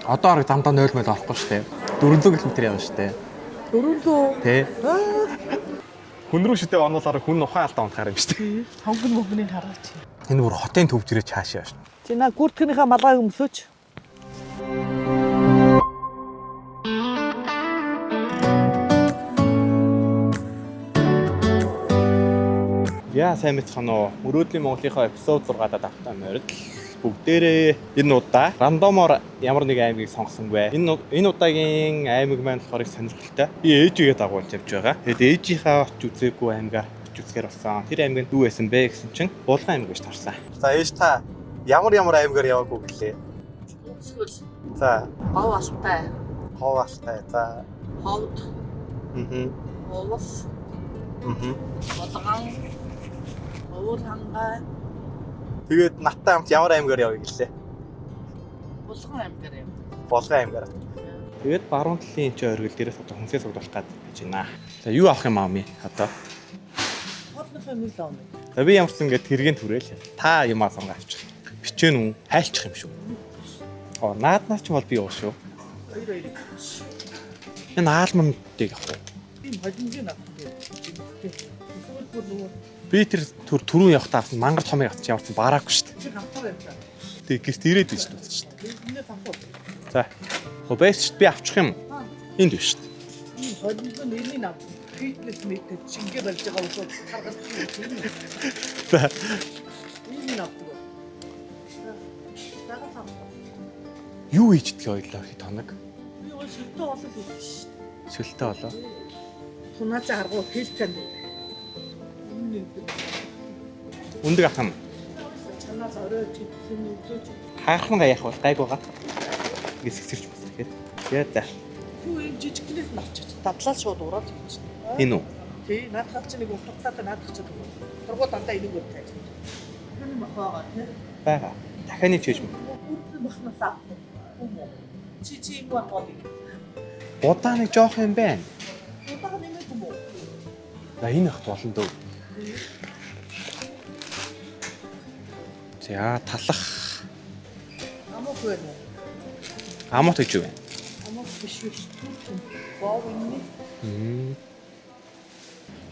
Одоо арга замдаа 0 мэл авахгүй шүү дээ. 400 км явна шүү дээ. 400. Тэ. Хүн рүү шүтээ онуулаараа хүн ухаан алдаа унтахаар юм шүү дээ. Хонгон мөнгөний хараач. Энэ бүр хотын төвд ирээ чаашаа шүү. Чи наа гүртгэнийхээ малгайг өмсөж. Яа сайн мэдхэн үү? Мөрөөдлийн Монголынхаа эпизод 6-аад давтаа морил бүгдээрээ энэ удаа рандомоор ямар нэг аймгийг сонгосонгүй. Энэ удаагийн аймаг маань болохоор их сонирхолтой. Би ээжигээ дагуулж явж байгаа. Тэгэд ээжийнхаа очиж үзээгүй аймгаар очиж үзэхээр болсон. Тэр аймаг нь юу байсан бэ гэсэн чинь Булган аймаг гэж тарсан. За ээж та ямар аймгаар яваагүй гэлээ. За Гов алтай. Хов алтай. За Ховд. Улс. Булган. Өвөрхангай. Тэгээд наттай хамт ямар аймгаар явъя гэлээ. Булган аймгаар яв. Булган аймгаар. Тэгээд баруун талын энэ оргил дээрээс одоо хүнсээ суглуулах гэж байж байна. За юу авах юм аа ми одоо? Хоолныхоо нэг л авна. За би ямарч ингээд тэргийн түрээл. Та юмаа сонгоо авчих. Бичэн үү? Хайлчих юм шүү. Нааднаас ч бол би уу шүү. Хоёр. Энэ аалмамдыг авах уу? Би хожингийн авах юм. Би тэр түрүүн явах таасан мангар томыг авчих ямарч бараагүй шүү дээ. Чи хамтар явж байгаа. Тэг гэрт ирээд байж шүү дээ. Энэ самбуу. За. Хобэс шүү би авчих юм. Энд биш шүү дээ. Энэ хожингийн нэрний авах. Фитнес мэд чингээ барьж байгаа усууд харгалж байна. За. Энэ авах. Дага самбуу. Юу ийждэг ойлоо хит хоног. Би бол шилтэ болол хийх шүү дээ. Шүлтэ болоо. Тунаач аргуу хэлтэн. Үндэг ах юм. Чанаас орой чидсэн өглөөч. Хаахан гаяах бол гайгуугаа. Гисгсэрч бас ихэд. Яа та. Юу энэ жижигнээс навчиж дадлал шууд ураад хийж байна. Энэ үү? Тий, наадхаар чи нэг утгатаа наадах чинь. Тургуу дандаа энийг үр тааж. Энэ мах байгаа тий. Бага. Дахианы чийж мө. Үр махнаас авах. Чи юм бол. Удаа нэг жоох юм байна. Удаа нэмэх юм уу? За энэ ах болно дөө. За талах. Амок байна. Амот гэж юу вэ? Амок биш биш. Боо энэ.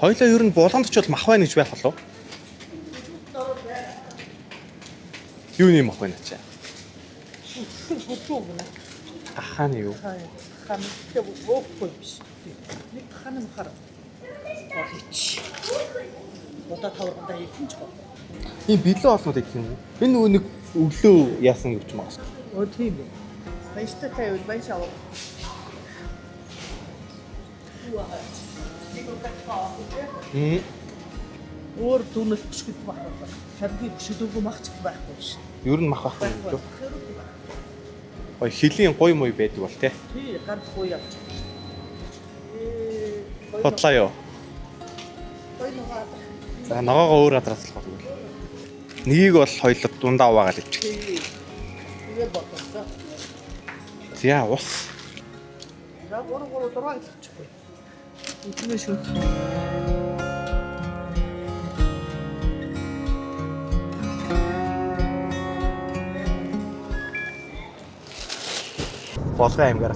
Хоёлоо ер нь булганд ч бол мах байна гэж байх болов уу? Юу нэм мах байна чаа? Хөдөө гэнэ. Ахааны юу? Хан тэг боохгүй биш. Нэг хан махаар. Болчих. Удаа тавраганда хийсэн ч бол. Энэ билүү олнууд гэх юм уу? Энэ нөгөө нэг өглөө яасан гэж магас. Оо тийм үү. Баяжтай тавь баяшаа. Өөр дүнэс бишгэд байх. Харин бишгэдүүг махч байхгүй шүү. Ер нь мах байхгүй юу? Ой хилийн гой мой байдаг бол те. Тий, ганц гой явж. Бодлоо юу? Гой нугаа. За ногоогоо өөр адраас л болно. Нэгийг бол хоёлоо дундаа уваагаад ивчих. Тий. Тэгээ бодлоо. За ус. За гурав дураа хэлчихгүй. Үгүй шүү. Булган аймгаар.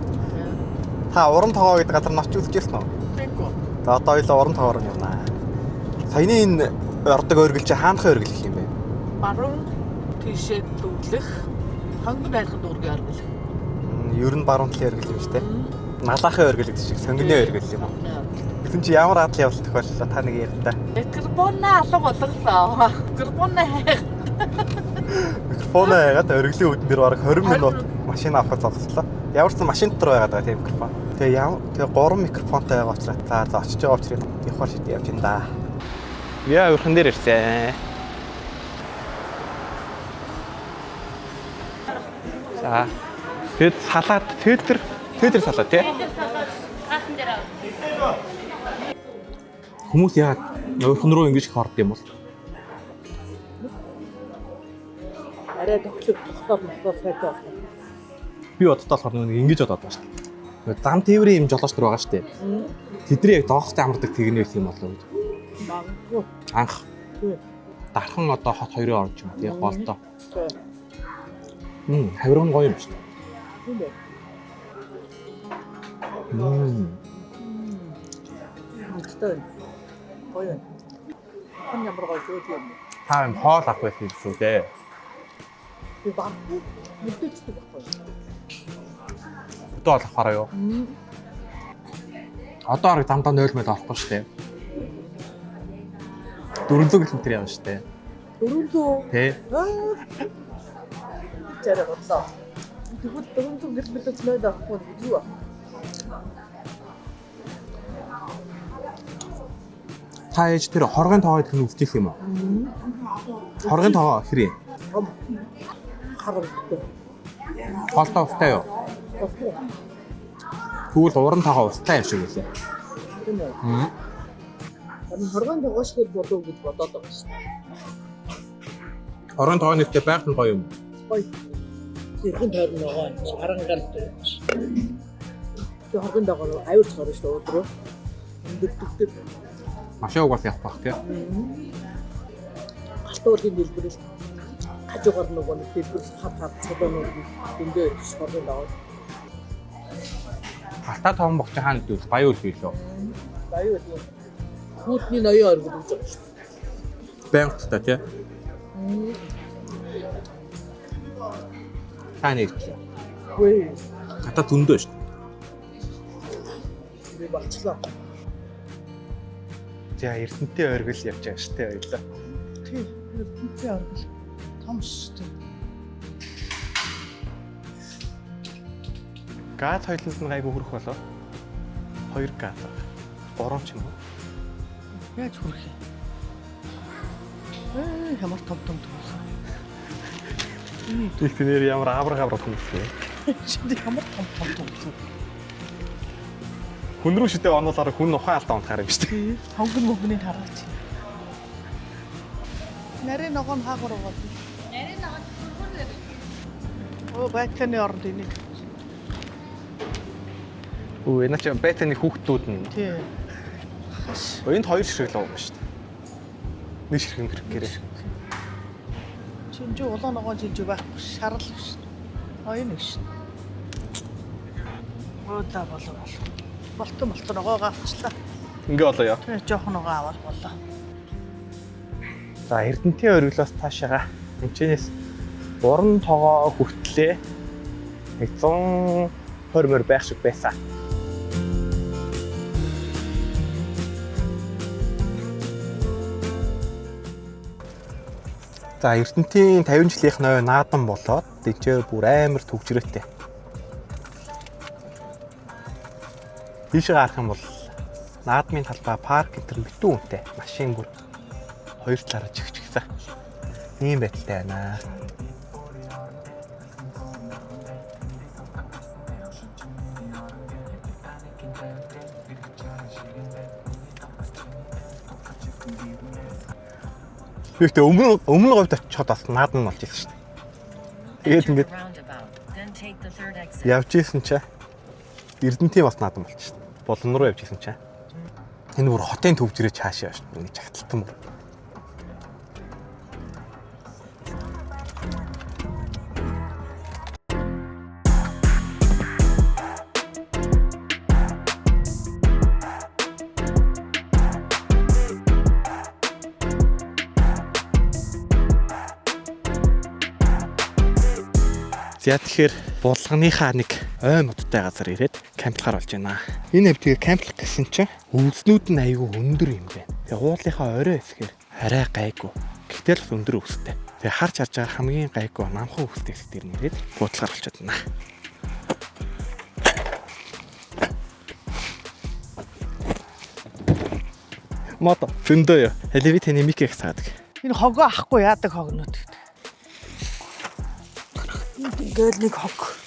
Та уран тогоо гэдэг газар ноч үзчихсэн үү? Тэггүй. За одоо хоёлоо уран тоогоор нь явнаа. Саяны энэ ордог оргил чи хаанхын оргил гэх юм бэ? Баруун тийшээ дүүдлэх хонгон байрхад дүүргийн оргил. Ер нь баруун талын оргил юм шүү дээ. Налаахын оргил гэдэг шиг сонгоны оргил юм уу? Гэсэн чи ямар адал явдал тохиоллоо та нэг ярь та. Микрофона алга болголоо. Микрофона хайх. Микрофон яагаад оргилийн үүдэн дээр бараг 20 минут машин авахд зогслоо. Ямар ч машин дотор байгаад байгаа тийм микрофон. Тэгээ 3 микрофонтой байгаа учраас за очиж байгаа учраас явахаар шийдээ явж энэ да. Яа өрхөн дээр ирсэн. За. Тэгэд салаад тедэр салаад тий. Гаасан дээр аа. Хүмүүс яа өрхөн рүү ингэж их орд юм бол. Арай тогтолцоо сайтай байна. Би боддоо болохоор нэг ингэж бодоод байна шүү дээ. Зам тээврийн юм жолооч нар байгаа шүү дээ. Тэдний яг доохтой амардаг тэгнэ гэх юм болов уу? Магадгүй. Анх. Дархан одоо хот хоёрын орж юм тий голдоо. Хавиргын гоё юм шүү дээ. Тийм ээ. Өстой. Гоё. Хан ямар гоё шүү юм. Та энэ хоол авах байсан юм шүү дээ. Би баггүй мэдээчтэй байхгүй. Одоо олох хараа юу? Одоо арга дандаа 0 мэл авахгүй шүү дээ. 400 км явна шүү дээ. 400. Тэ. Чараа бодлоо. Тэгвэл 400 км-ээс нойд авахгүй гэж юу? Та ээж тэр хоргын тоогоо идэх нь өвдөх юм уу? Хоргын тоогоо хэрэг. Харагддаг. Хоолтой устай юу? Тэгвэл уран тоогоо устай юм шиг үлээ. Тийм ээ. Энэ хоргон тогоошгүй болов гэж бодоод байгаа шүү дээ. Хоргын тоогоо нэртэй байх нь гоё юм. Гоё. Тэрхэн тойрон байгаа харангаалт байж. Тэр хоргон тогоо аюул цорно шүү дээ өдрөө. Өндөртөгдөд Машин угаас явах байх тий. галтуулын дэлбэрээс хажуугаар нөгөө нэг дэлбэр хар цолоонууд дэндээ хоргон тогоо. Халтаа тоон бохч хаана дүүс баяу л билүү. Аюул юм. Хүүтний ноён оргил гэж байгаа шүү дээ. Бангттай тий. Таны ирлээ. Үгүй. Хата зөндөө шүү. Би багчлаа. За Эрдэнтийн оргил явж байгаа шүү дээ ойлоо. Тийм. Эрдэнтийн оргил. Том шүү дээ. Газ хоёлонд нь гайгүй хөрөх болоо. 2 газ. 3 ч юм уу? Яаж хүрэх юм? Ямар том төгсөн. Их нэр ямар авраг хүнсээ. Чи ямар том төгсөн. Хүн рүү шидэ онолоор хүн ухаан алдаа унтахаар юм шүү дээ. Хонгон мөнгөний хараач. Нарийн ногоон хаагур уу? Нарийн ногоон хөргөр. Оо байтаны оронд энийг. Өө энэ ч байтаны хүүхдүүд нь. Тийм. Энд 2 ширхэг л байгаа шүү дээ. Нэг ширхэг гэрээ. Чинжүү улаан ногоон чинжүү байхгүй шарал шүү. Хоёр нэг шүү. Өөдөө болов. Болтон ногоогоо авчлаа. Ингээ болоо яа. Тэгээ жоохон ногоо аваад болоо. За Эрдэнтийн оргилоос таашаага эмчнээс уран тоогоо хүртлээ. 120 мөр байх шиг байсан. За Эрдэнтийн 50 жилийнх ноён наадан болоод дижээ бүр амар төгжрөөтэй. Тийш гарах юм бол наадмын талбай парк энэ битүү үнэтэй машин бүр 2 талаараа жигчгсэн. Ийм байдалтай байна. Ихтэй өмнө говьд очиод бас наадан болж ирсэн шүү дээ. Тэгээд ингээд явж исэн чаа. Эрдэнтийн бас наадан болчих шүү дээ. Болон руу явж исэн чаа. Энэ бүр хотын төвчрээ чаашаа шүү дээ. Нэг чагталтан бүр. За тэгэхээр булганыхаа нэг ой модтой газар ирээд камплахаар болж байна. Энэ хэв тэгээ камплах гэсэн чинь өвснүүд нь аягүй өндөр юм байна. Тэгээ уулынхаа орой хэсгээр арай гайгүй. Гэтэл бас өндөр өвстэй. Тэгээ харж харж байгаа хамгийн гайгүй намхан өвстэй хэсэг дээр нэрээд буудлагаар болчиход байна. Мото зөндөө. Хэлэви таны микийг саадаг. Энэ хогоо ахгүй яадаг хогнууд. Ингээл нэг хог.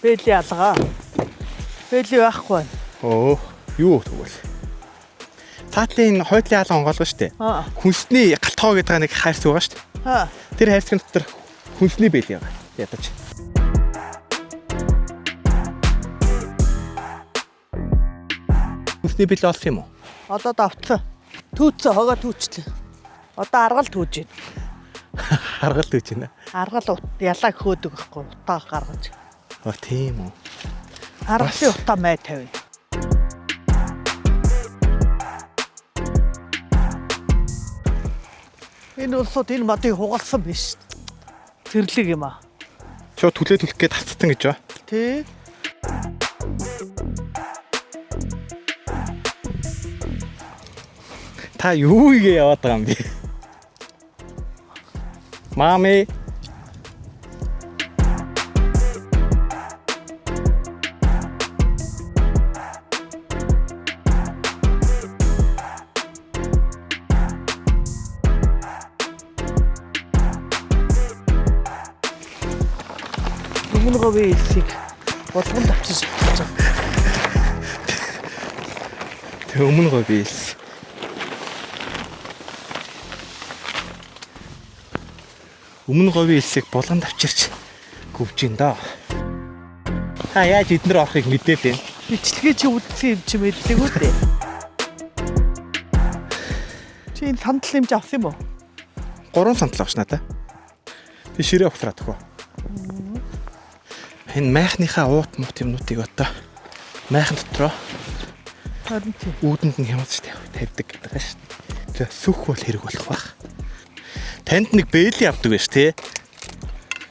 Бэли алгаа. Бэли байхгүй. Оо, юу тэгвэл. Цаатлын хойдлын алга онгоолгоо штэ. Хүнсний галтгоо гэдэг нэг хайрц байгаа штэ. Тэр хайрцгийн дотор хүнсний бэли байгаа. Ядаж. Хүнсний бэли олсон юм уу? Одоо давтлаа. Түүцээ хогоо түүчлээ. Одоо аргал түүж байна. Аргал түүж байна. Аргал ялаа хөөдөг байхгүй. Утаа гаргаж. Оо тийм үү. Аргалын утаа май тавина. Энэ улсууд энэ модыг хугалсан биш. Тэрлэг юм аа. Чоо түлээ түлэх гээд хацтан гэж ба. Тэ. Та юу игээ яваад байгаа юм бэ? Мами. Өмнө говийн элсийг болгонд авчиж байгаа. Тэг өмнө гоо биелс. Өмнө говийн элсийг болгонд авчирч гүвж ин доо. Та яаж эднэр орохыг мэдээд байна? Бичлэгээ чи үлдсэн юм чи мэддэг үү дээ. Чи энэ сандал хэмж авсан юм уу? 3 сантал авч надаа. Би ширээ ухтраад өгөө. Энэ майхныхаа уут мут юмнуудыг одоо майхан дотроо Харин тий. үүдэнд нь хямдч тавьдаг гэдэг шүү дээ. Тэгээ сүх бол хэрэг болох байх. Танд нэг бэйли авдаг байж тээ.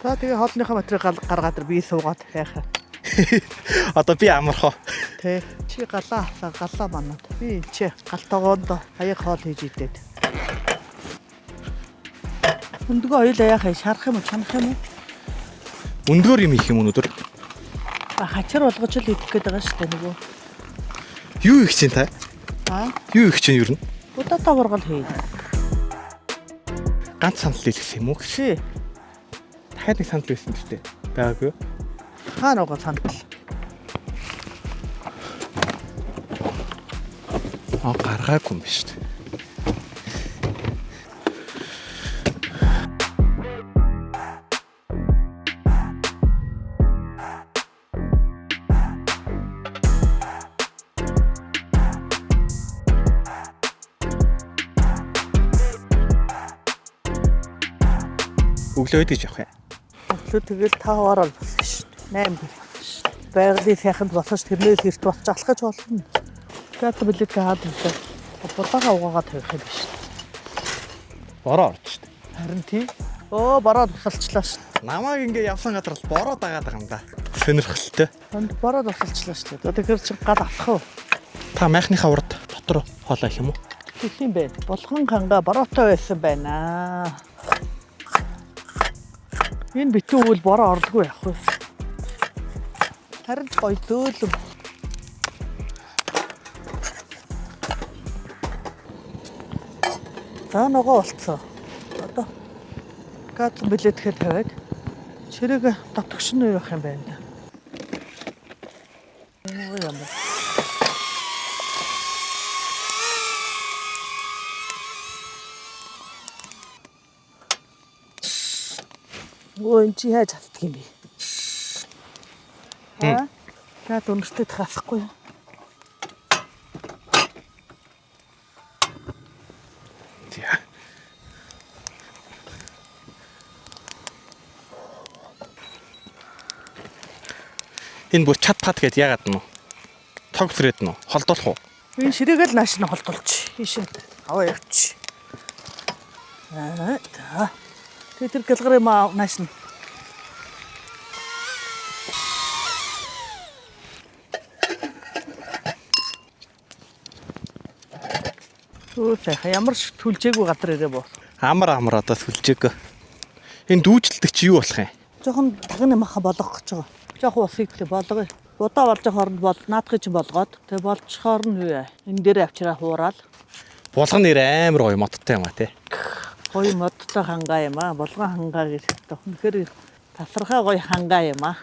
За тэгээ хоолныхаа материал гаргаад би суугаад яахаа. Одоо би амархоо. Тэ. Чи галаа манад. Би чи галтогоонд хаяг хоол хийж идээд. Өндгөө хоёул яахаа шарах юм уу, чанах юм уу? Өндгөр юм их юм өнөдөр. Хачир болгож л идэх гээд байгаа шүү дээ нөгөө. Юу их чинь та? Юу их чинь юу нэ? Удаатай ургал хий. Ганц сандал хэлсэн юм уу? Чи Дахиад нэг сандал байсан шүү дээ. Байгаагүй юу? хаана угаа сандал. Гаргаагүй юм биш үү? Өглөө идэж явах юм. Өглөө тэгэл 5-аар л болсон шүү дээ. 8 бил болсон шүү дээ. Байгалийн сайханд босож тэрнээс эрт болчих алхаж болно. Театр билет хаад үлээ. Булаагаа угаагаад тавих юм биш. Бороо орж шүү дээ. Харин тий. Бороо тусалчлаа шүү. Намайг ингээ явсан газар л бороо дагаад байгаа юм да. Сонирхолтой. Хонд бороо тусалчлаа шүү. Тэгэхээр чи гал авах уу? Та майхныхаа урд дотор хоолой их юм уу? Тийм байх. Болгон ханга бороотой байсан байна. Энэ битүү үл бороо орлгүй явах вэ? Харин гоё зөөлөм. За нөгөө болцсон. Одоо газ билетгэхэд тавиад чирэг дотгошн юу явах юм байна. Ямар Өө чи яаж чаддаг юм бэ? Гад өнөртөд хасахгүй. Тиа. Энэ бүр чат пат гэд яагаад нь? Тог зэрэг нь холдуулах уу? Энэ ширээгээл нааш нь холдуулчих. Ийшээ аваа явчих. За. Тэр гэлгэр юм нааш нь. Ямар ч түлжээгүй газар ирээ боо. Амар одоо сүлжээг. Энэ дүүжлэлдэг чи юу болох юм? Жохон тагна маха болгох гэж байгаа. Жохон усыг л болгоё. Удаа болж байгаа хооронд бол наадахыг чинь болгоод тэгээ болцохоор нь юу яа. Энэ дээр авчраа хуураад. Булган нэр амар гоё модтой юм а тий. Гоё модтой хангаа юм а. Булган хангаа гэдэг. Үнэхээр тасархаа гоё хангаа юм а.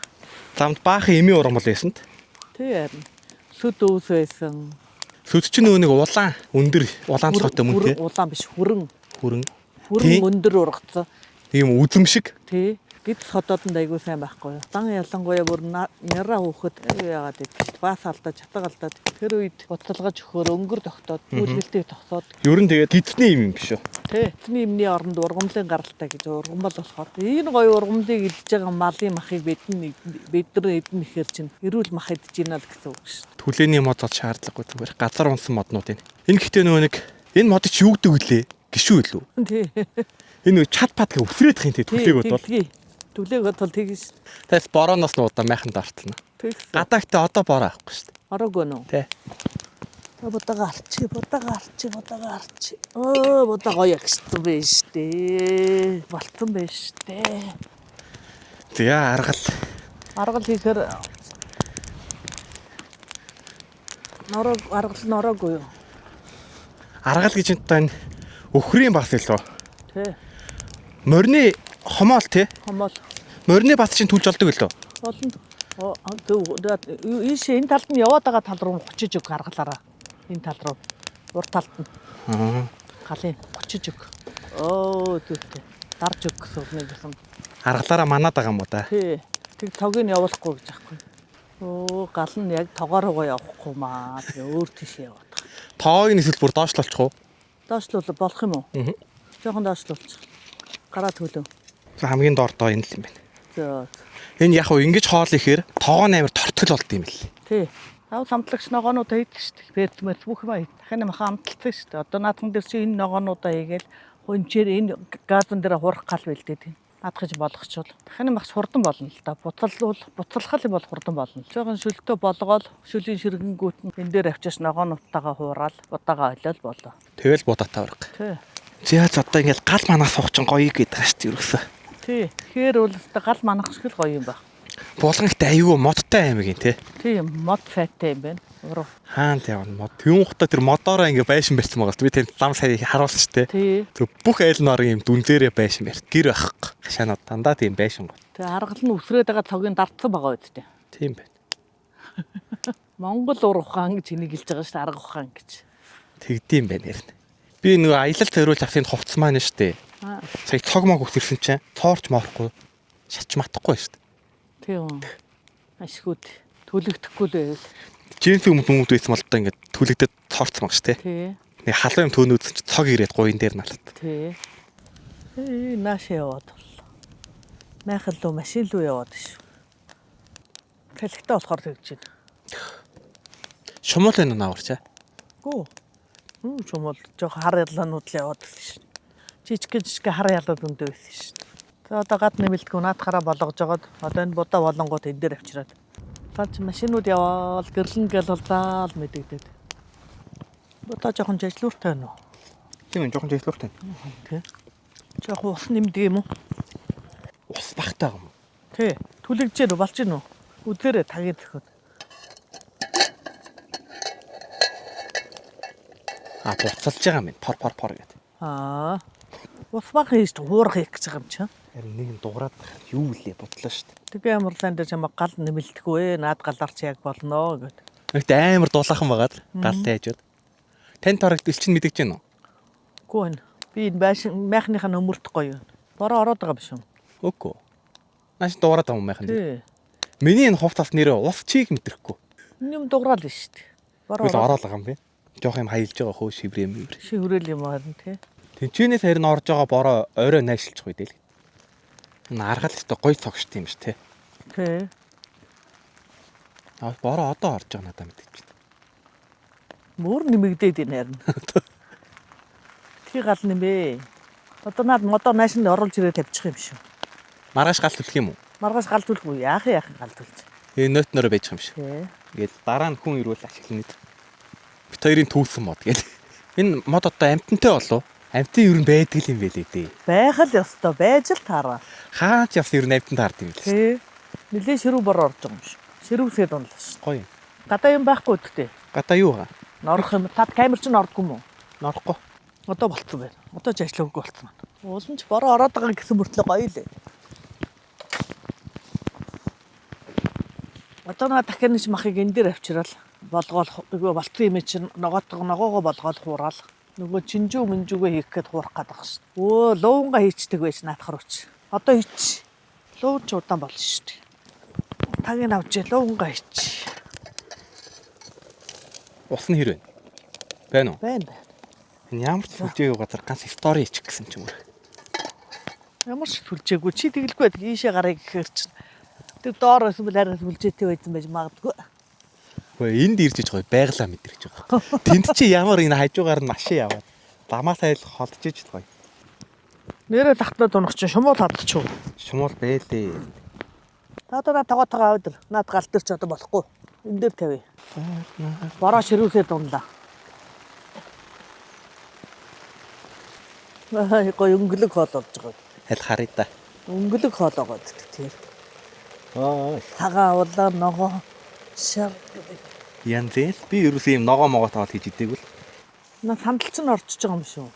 Замд баахан эми урам бол байсан т. Тий харин. Сүд өвс байсан. Сүд чинь нөгөө нэг улаан өндөр улаан цогтой мөн тий. Улаан биш хүрэн. Хүрэн өндөр ургацсан. Тийм үзэм шиг. Тий. Гэт хотоодонд айгүй сайн байхгүй юу. Дан ялангуяа бүр няраа хөөхөд яагаад гэдэг. Баас алдаад чатаг алдаад тэр үед бодлогож өгөхөөр өнгөр тогтоод үйлдэлтэй тогтоод. Ер нь тэгээд гидсний юм биш үү? Тэ. Тэний юмны оронд ургамлын гаралтай гэж ургамал болохоор энэ гоё ургамлыг идж байгаа малын махыг бид нар эдэн ихээр чинь эрүүл мах идж ийна л гэсэн үг шүү. Түлээний мод бол шаардлагагүй зүгээр газар унсан моднууд энэ. Энэ гэхдээ нөгөө нэг энэ модыг чи юу гэдэг вүлээ? Гişүү илүү. Тий. Энэ нөгөө чат пат гэ өсрээд хин түлээг бол. Түлээг бодвол тэгээс. Тэгээс борооноос нь удаа майхан дартна. Тэгс. Гадаагтаа одоо бороо авахгүй шүү дээ. Ороогүй нөө. Тий. Бодагаа арчи. Бодаа гоё гэсэн байж тээ. Болтон байж тээ. Тэгээ аргал. Аргал хийхээр нороогүй юу? Аргал гэж энэ өхрийн бас илүү. Тий. Морины хомоол тий. Хомоол. Морины бас чинь түлж олдог илүү. Болно. Энэ талд нь яваад байгаа тал руу хочиж өг аргалаараа. Энэ тал руу урд талд нь. Галын хочиж өг. Түүтэй. Дарж өг гэсэн үг нэг юм. Аргалаараа манаад байгаа юм уу да? Тий. Тэг тогийг нь явуулахгүй гэж аахгүй. Гал нь яг тогоороо явахгүй маа. Тэгээ өөр тийш яваад байгаа. Тоог нь эсвэл бүр доошлуулчих уу? Доошлуул болох юм уу? Жохон доошлуулчих. Гараа төлөө. Хамгийн доор доо энэ л юм байна. За. Энэ яг уу ингэж хоол ихээр тоогоо амар тортгол болд юм л. Тий. Авал амтлагч ногоонуудаа хийдэг шүү дээ. Бэрдмэс бүх юм хийдэг. Дахин маха амталдаг шүү дээ. Одоо наадхан дээр чи энэ ногоонуудаа хийгээл хунчээр энэ газан дээр хурах гал бэлдээд байна. Наадах гэж болгочвол дахин мах хурдан болно л да. Буцалхал юм бол хурдан болно. Жохон шөлтөө болгоол шөлийн ширгэнгүүт нь энэ дээр авчиж ногоонуудтайгаа хуурал удаага олол болоо. Тэгэл будаатай ураг. Тий. Зяач одоо ингээл гал манаас суучин гоё гэдэг байгаа шүү дээ ерөөсөө. Тий. Тэгэхээр бол гал манах шиг л гоё юм байна. Булган ихтэй аюу модтай аймаг юм тий. Тийм мод файттай юм байна. Уруу. Хаан явна мод. Тэгүн ухта тэр модороо ингээ байшин барьсан байгаа. Би тэнд лам сая харуулсан шүү дээ. Тий. Тэг бүх айл нарын юм дүнлэрээ байшин барьт. Гэр байхгүй. Хашаанууд дандаа тийм байшин гоо. Тэгээ аргал нь өсрөөд байгаа цогийн дардсан байгаа үед тий. Тийм байна. Монгол ур ухаан гэж энийг хэлж байгаа шүү дээ арга ухаан гэж. Тэгдэм байна ярина. Би нөгөө аялал зориулж авсан хувцс маань шүү дээ. Сая цог мог өсөрсөн чинь цоорч морохгүй. Шач матахгүй шүү дээ. Тийм. Ашгүйд төлөгдөхгүй л байв. Джинс өмд байсан бол одоо ингээд төлөгдөд цоорцсон баг шүү дээ. Тий. Нэг халуун юм төөнөөдсөн чинь цог ирээд гуйн дээр налт. Тий. Нааш яваад бол. Майхан лөө машин лөө яваад шүү. Хэлхтээ болохоор тэгж байна. Шумуул энэ наагурчаа. Гүү. Шумуул жоох хар ялаанууд л яваад байсан шүү. Жижиг хар ялаад өндөө байсан шүү. За одоо гад нэмэлтгүй наадахаараа болгож жагаад одоо энэ будаа болонгууд энэ дээр авчираад. Таач машинууд яваал гэрлэн гэл болдаал мэдэгдээд. Будаа жоохон жажлууртай байна уу? Тийм жоохон жиглүүртэй. Тий. Жоохон ус нэмдэг юм уу? Ус багтаа юм. Тий. Түлэгжээр болж гин үү? Үдгээрээ тагийг зөхөд. Буцалж байгаа юм. Пор гэдэг. Ус баг хийж хуурах хийх гэж байгаа юм чи. Харин нэг нь дуурайд юу лээ бодлоо шүү дээ. Тэгээ ямар ланд дээр чамаа гал нэмэлдэхгүй наад галаарч яг болно гэд. Нэгт амар дуулаахан байгаад галтай хажууд. Танд тарагдал чинь мэдэж гэнэ үү? Үгүй энэ. Би энэ байшин майхныхаа нөмөрт гоё. Бороо ороод байгаа биш үү? Үгүй. Нааш дуурайд байгаа юм майхан. Тий. Миний энэ хувцас нэрээ ус чиг мэдрэхгүй. Энэ юм дуурал нь шүү дээ. Бороо ороод байгаа юм би. Жоох юм хаялж байгаа хөө шиврэм. Шиврэл юм харин тий. Тэнчэнээс харин орж байгаа бороо орой найшилчих үе дээ л. Энэ аргал өстө гой цогшт юм ш тий. Тий. Бороо одоо орж байгаа надад мэдэж байна. Мөр нэмэгдээд энэ харин. Тий гал нэмээ. Одоо наад модоо наашнд оруулж ирээ тавьчих юм шүү. Маргааш гал төлөх юм уу? Маргааш гал төлөхгүй яах гал төлж. Энэ нотноор байж байгаа юм шиг. Тий. Ингээд дараа нь хүн ирүүл ашиглана. Бит хоёрын түүсэн мод гэдэг. Энэ мод одоо амтантай болов? Амтын ер нь байдаг юм байлээ дээ. Байх л ёстой байж л таараа. Хаач явсан ер нь амтанд таард юм билээ. Тий. Нилээ ширүү бор орж байгаа юм шиг. Ширүүсээ дунлаа. Гоё. Гадаа юм байхгүй үгтэй. Гадаа юу гаа? Норох юм. Тад камер ч нордгүй юм уу? Норохгүй. Одоо болцсон байна. Одоо ч ажиллаагүй болцсон байна. Уулын ч бороо ороод байгаа гэсэн мөртлөө гоё лээ. Одоо наа дахин нэг махыг энэ дээр авчирал болгоол болцсон юм чинь ногоогоо болгоол хуурал. Нөгөө чинжүү мэнжүүгээ хийх гээд хуурах гээд байгаа шүү. Луунга хийчдэг байж наадах рууч. Одоо хийч. Луун ч удаан болно шүү дээ. Тагийг авч луунга хийч. Ус нь хэр вэ? Байна уу? Байна. Энэ ямар ч сүлжээгүй газар ганц стори ичих гэсэн ч юм уу. Ямар ч сүлжээгүй чи тэгэлгүй байдаг ийшээ гарыг гэхээр чинь. Тэг доор эсвэл арай сүлжээтэй байсан байж магадгүй. Хөөе энд ирж иж гоё байглаа мэдэрч байгаа. Тэнд чи ямар энэ хажуугаар нь машин яваад ламаас айл холдож иж гоё. Нэрээ тахтаа дунах чинь шумуул хадчих. Шумуул бэлээ. Надаа тагаа өдөр. Наад гал дээр ч одоо болохгүй. Энд дээр тавь. Бороо ширүүсээ дунлаа. Гоё өнгөлөг хоол болж байгаа. Аль харъя да. Өнгөлөг хоол байгаа гэдэг тийм. Тагаа улаа ногоо шар. Янзэл би ерөөсөө юм ногоо могоо тоол хийж идээгүй л. На сандалч нь орчиж байгаа юм шүү.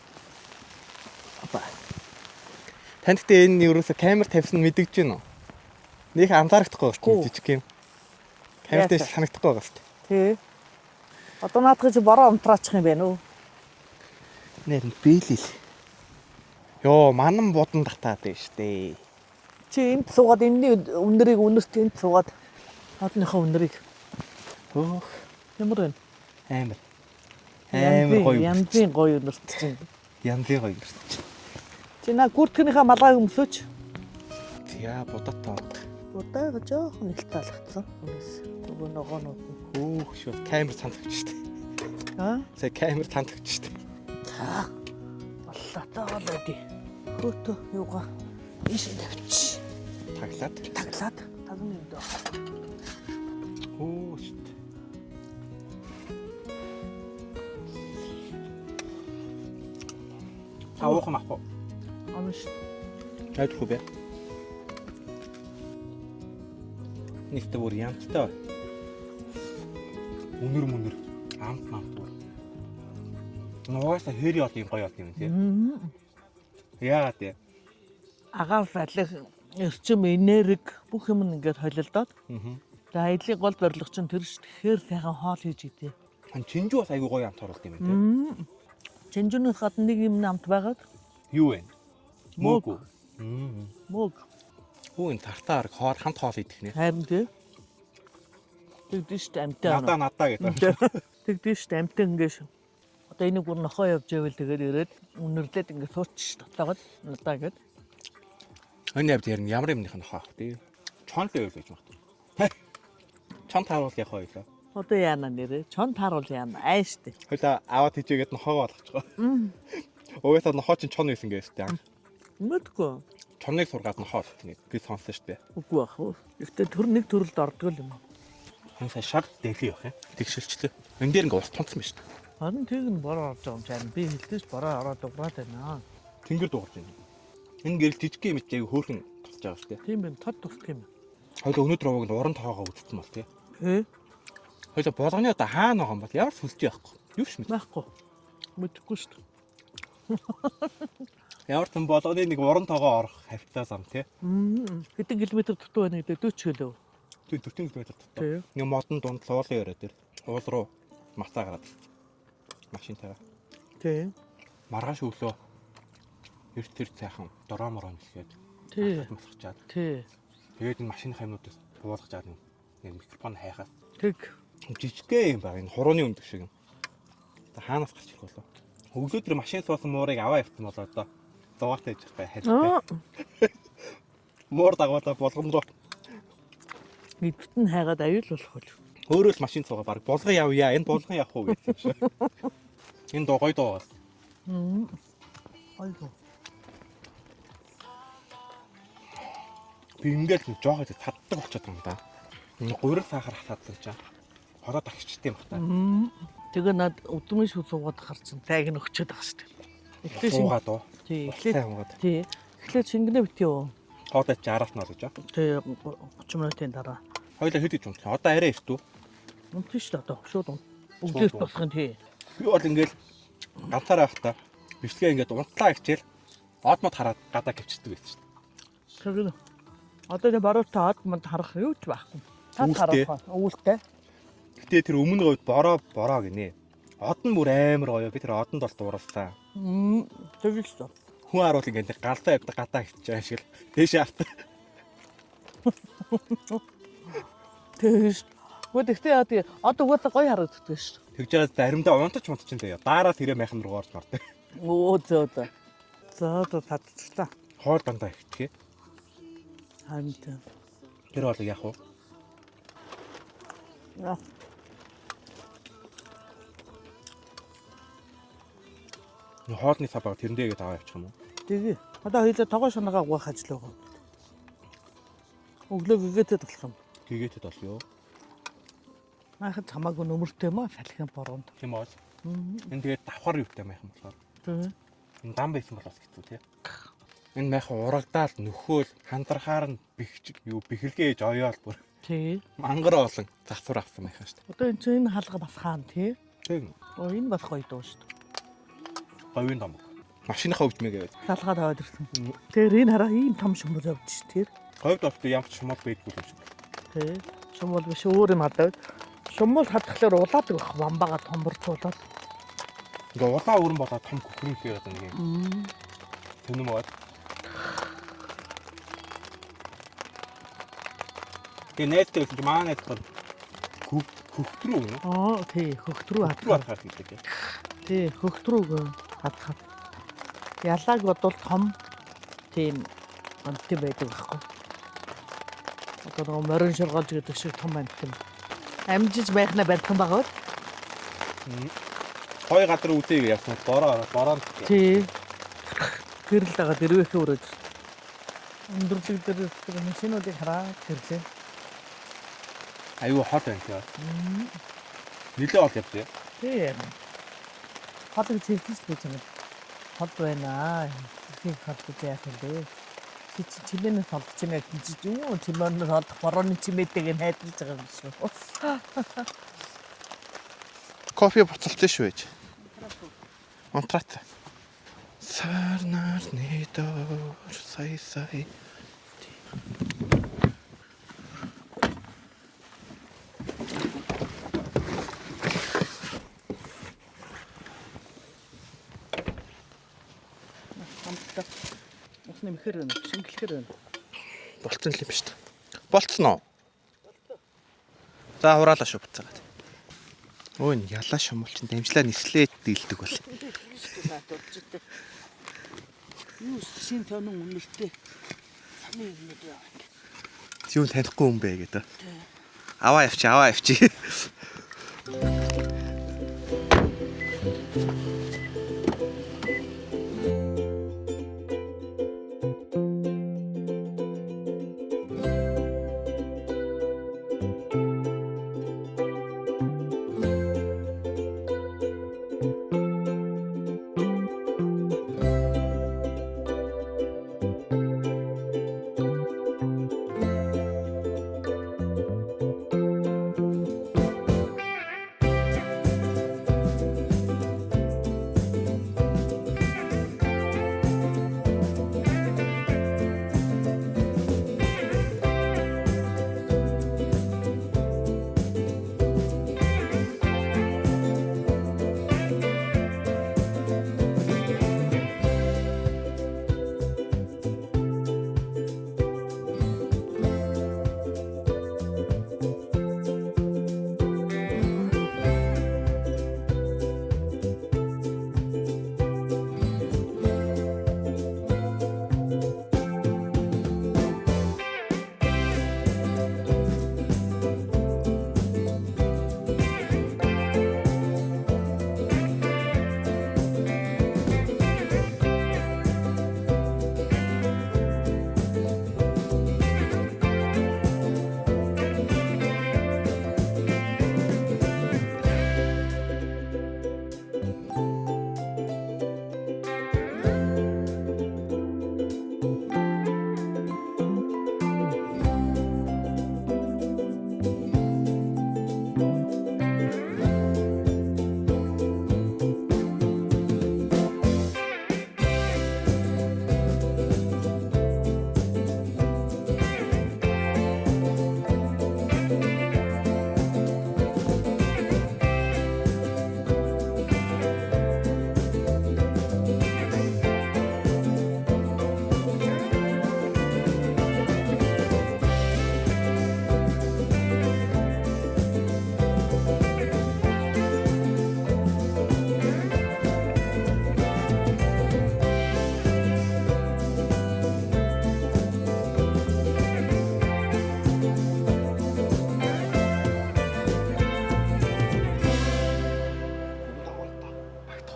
Танд гэдэг энэ ерөөсөө камер тавьсан нь мэдэгж байна уу? Нэг анзаарахгүй байна жижиг юм. Камер дээр санагдахгүй байгаа шүү дээ. Тий. Одоо наадах чи бороо унтраачих юм байна уу? Нэр нь бэлэл. Йоо, манан будан татаад байна штэ. Чи энд суугаад энэний үнэрийг үнэрт энд суугаад одныхоо үнэрийг. Өөх, Ямар вэ? амар. Амар гоё. Янзын гоё үнэрт чинь. Янзын гоё гэрч. Чи наа гүртгэнийхээ малгайг өмсөж. Тя будаа тоо. Удаага жоохон их таалагдсан. Үнэс. Нөгөө ногоонууд нь. Өөх шүү. Камер сандагч штэ. Сая камер сандагч штэ. Боллоо тоолоodi. Хөөтөө юугаа ийш тавьчих. Таглаад. Тагна юм даа. Оо штэ. Авах мах. Амш. Хайдгүй бэ. Нэгт бүр янттай. Үнэр амт. Нугасаа хэри од юм гоё од юм тий. Яагаад тий? Агаар салих эрчим энерги бүх юм ингээд холилдоод. Тэгээ аялын гол зорилго чинь тэр ш. Тэгэхээр сайхан хоол хийж идэ. Чинжүү бас айгүй гоё амт оруулд юм тий. Чинжүүний гадна нэг юм амт байгаад. Юу вэ? Мөг. Мөг. Хүү энэ тартаар хоол хамт хоол идэх нэ. Харин тий. Тэгдэж ш амтаа. Надаа гэдэг. Тэгдэж ш амтаа ингээд. Одоо энийг бүр нохоо явж байвал тэгээд ирээд үнэрлээд ингээд суучих татлагад надаа гээд. Өнөө явд ямар юмных нь хаах тий. Чон л явж байна. Чон тааруул яах вэ? Одоо яана нэрээ? Чон тааруул яана? Айштэй. Хойлоо аваад хийжээгээд нохоогоо болгочихгоо. Угаасаа нохоо чинь чон байсан гэсэн тий. Мэдгүй. Чоныг сургаад нохоо болтны гэж сонсон шүү дээ. Үгүй бах уу. Гэхдээ төр нэг төрөлд ордог юм. Ханасаа шар дэлхий явах юм. Тэгшилчлээ. Энд дээр ингээ ус тунцсан байна шүү дээ. Харин тэг нь бороо орж байгаа юм чинь би хэлдэж бороо ороод дуурайд байна. Тэнгэр дуурж байна. Энэ гэрэл жижиг юм чи хөөхөн тусч байгаа шүү дээ. Тийм байна. Тод тусдаг юм. Хойлоо өнөөдөр овог нь уран тоогоо үзсэн бол тий. Хэ? Хойлоо болгоны одоо хаана байгаа юм бол ямар сүлж яахгүй. Юу ч мэд. Байхгүй. Мэдхгүй шүү дээ. Ямар ч болгоны нэг уран тоогоо орох хавцаа зам тий. Хэдэн километр дутуу байна гэдэг 40 км. Тий 40 км дутуу. Тий. Нэг модон дунд суулын өрөө дээр уул руу мацаа гараад машинтайгаа. Тий. Маргааш өглөө эрт тэр цайхан дороо мороо нисгээд. Тий. Масгачаад. Тий. Тэгээд энэ машины хамнуудаас буулгаж чаад нэг микрофон хайхаас. Тэг. Жижигхэн юм байна. Энэ хурууны өндөг шиг юм. За хаанаас гарч ирэх болов? Өглөөдөр машин суусан муурыг аваа явсан болоо одоо. Зугаатай яж байгаа хайртай. Муур дагуулаа болгон руу. Мэдвэт нь хайгаад аюул болох бол. Өөрөө л машин цугаа баг булган явъя. Энэ булган явах уу гэсэн шиг. Энэ доо гоё доо. Айгу. Би ингээд нэг жоохоо татдаг болчиход байгаа юм да. Энэ гурил сахар хатаадсан чаа. Хороо тагчтай юм бата. Тэгээ над өдмөн шүү суугаад харсан. Тайг нь өгчөөд байгаа шүү дээ. Суугаад уу. Тий. Сайн суугаад. Тий. Эхлээд шингэнэ битээ юу? Хоолой 60-аас нь олж аа. Тий 30 минутын дараа. Хойлоо хэд гэж унтах. Одоо арай эрт үү? Унтчих шүү дээ одоо шууд унт. Өглөөс босгон тий. Би бол ингээд ганцаараа байхдаа бичлэгээ ингээд унтлаа хичээл одмод хараад гадаа гівчдэг байсан шүү дээ. Тэгэхээр одоо тэ бороотой одмод харах юу ч байхгүй. Та харах өвөлтэй. Гэтэ тэр өмнө говьд бороо гинэ. Од нь бүр амар гоё. Би тэр одонд бол дууралсан. Тэгэж шүү. Хүн харуул ингээд галзаа явдаг гадаа хичж байгаа шиг л дээшээ авт. Тэгэж. Гэхдээ одоо угаасаа гоё харагддаг шүү. Тэгж байгаа заримдаа унтаж мунтаж энэ дараа тэрэ майхан руу орж мардаг. Оо зөө. За татчихлаа. Хоор дандаа ихтгэе. Хамт. Тэр бол яах вэ? Яа. Хоолны сабаа тэрэндээгээд аваа явчих юм уу? Тэгээ. Одоо хоёлаа тогоо шунагаа угаах ажил байгаа. Өглөө гэгээтэй болох юм. Гэгээтэд бол юу? Майхан хамаагүй нөмөртэй маа салхин бороонд. Тийм бол. Энэ тэгээд давхар юутай майхан болохоор. Тэгээ. Энэ дан байсан бол бас хэцүү тий. Энэ майхан урагдаал нөхөөл хандрахаар нь бэхэлгээ ээж оёол бүр. Тий. Мангар олон засвар авсан майхан шүү дээ. Одоо энэ чинь энэ хаалга бас хаана тий? Тийм. Оо энэ бас гоё дуу шүү дээ. Говийн дом. Машиныхаа хөгжмөө гэвэл. Салгаад аваад ирсэн. Тэр энэ хараа ийм том шумбал явж ш тий. Говьд ofт ямар ч шумал байдгүй юм шиг. Тий. Шумбал биш өөр юм хадаад. Шумбал хадхлаар улаадаг байх вамбага томборцуулаад. Ингээ улаан өрн болоод том хөхрөн ихээр одоо нэг юм. Тэнэм бод. Тэгээ нэттэй гэж маа нэттэй хөхтрүү гэнэ. Аа тий хөхтрүү Хөхтрүү хадхаа. хадхаад гэдэг. Тий хөхтрүүг хадхаа. Ялааг бодвол том тийм амттай байдаг байхгүй. Одоо нөгөө морин шургаалж гэдэг шиг том амттай. Амжиж байхна барьсан байгаа. Хой гадар үдээ явсан бороо. Тий. Гэрэл дагаад дэрвэхээ өрөөж. Өндөрлөг дээр машинуудыг хараад гэрлээ. Аюу хот байна тий. Нилээ ол явдээ. Тий. Ходог зэрэгтэй ч гэж юм. Хот байна. Их хотод яах вэ? Чимээнээс холд чимээ гэж юу чимээнээс холдох борооны чимээтэйг найдаж байгаа юм шүү. Кофе буцалсан шүү ээж. Онтрат. Сарнарны доор сая. Ус нэмэхэр байна. Шингэлэхэр байна. Болцсон л юм шүү дээ. Болцсон уу? За хураалаа шүү буцаагаад. Өө н ялаа шумул чин дамжлаа нислээд дийлдэг бол. Юу шин тонон үнэлтэй. Саны юмнууд яа. Юу танихгүй юм бэ гэдэг. Аваа явчих.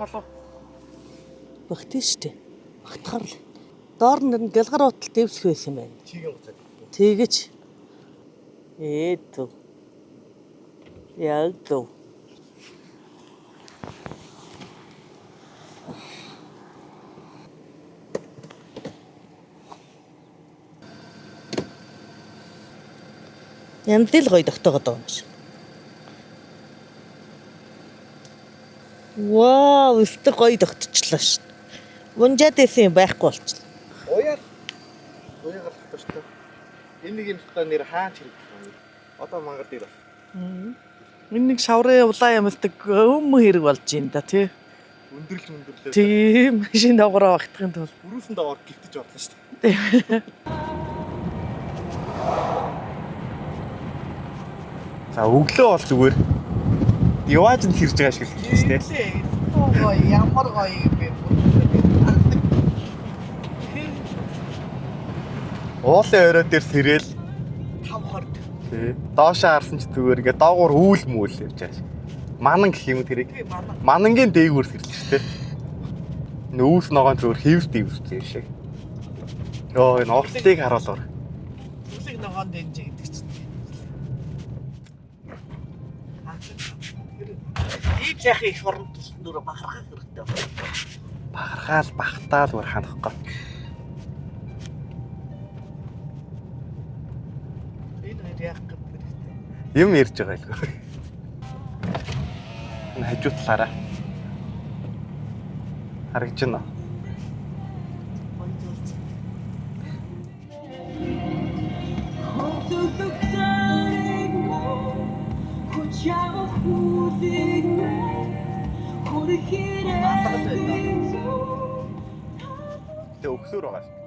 болов. Багт штэ. Багтахаар л. Доор нь гэлгар утал дэвсэх байсан юм байна. Чигийн гоцоо. Тэгэж. Ээдв. Яагдв. Янзэл гоё тогтоогод байгаа юм шиг. Вау, өстө гоё тогтчихлоо ш. Унжаад исэн юм байхгүй болчихлоо. Уяар. Уяагаар татаж та. Энэ нэг юм стаа нэр хаач хэрэгтэй. Одоо мангар дээр бас. Энэ нэг шаврын улаан ямсдаг өм хэрэг болж юм да тий. Өндөрлөө. Тийм машин доогороо багтахын тулд. Бүрүүсэн доогоор гівтэж орлоо шүү дээ. За өглөө бол зүгээр явааж нь хэрж байгаа шиг л шүү дээ. Гоё ямар гоё юм бэ. Уулын орой дээр сэрэл 5:20. тий. Доошоо харсан ч зүгээр ингээ доогуур үүл мүйл явж байгаа шиг. Манан гэх юм тэрийг. Манангийн дээгүүр сэрлээ шүү дээ. Нүүс ногоон зүгээр хэвс дэвстэй шиг. Йоо энэ уртлыг харуулвар. Үлэг ногоон дэнж гэдэг чинь. Ийм сайхан их орон тусад нүрэ бахархах хэрэгтэй байна. Бахархаал бахтаал бүр ханахгүй. Энэ хоёр яах гэж байна. Юм ярьж байгаа л. Энэ хажуу талаараа. Харагдаж байна. Тэ өгсөөр байгаа шүү.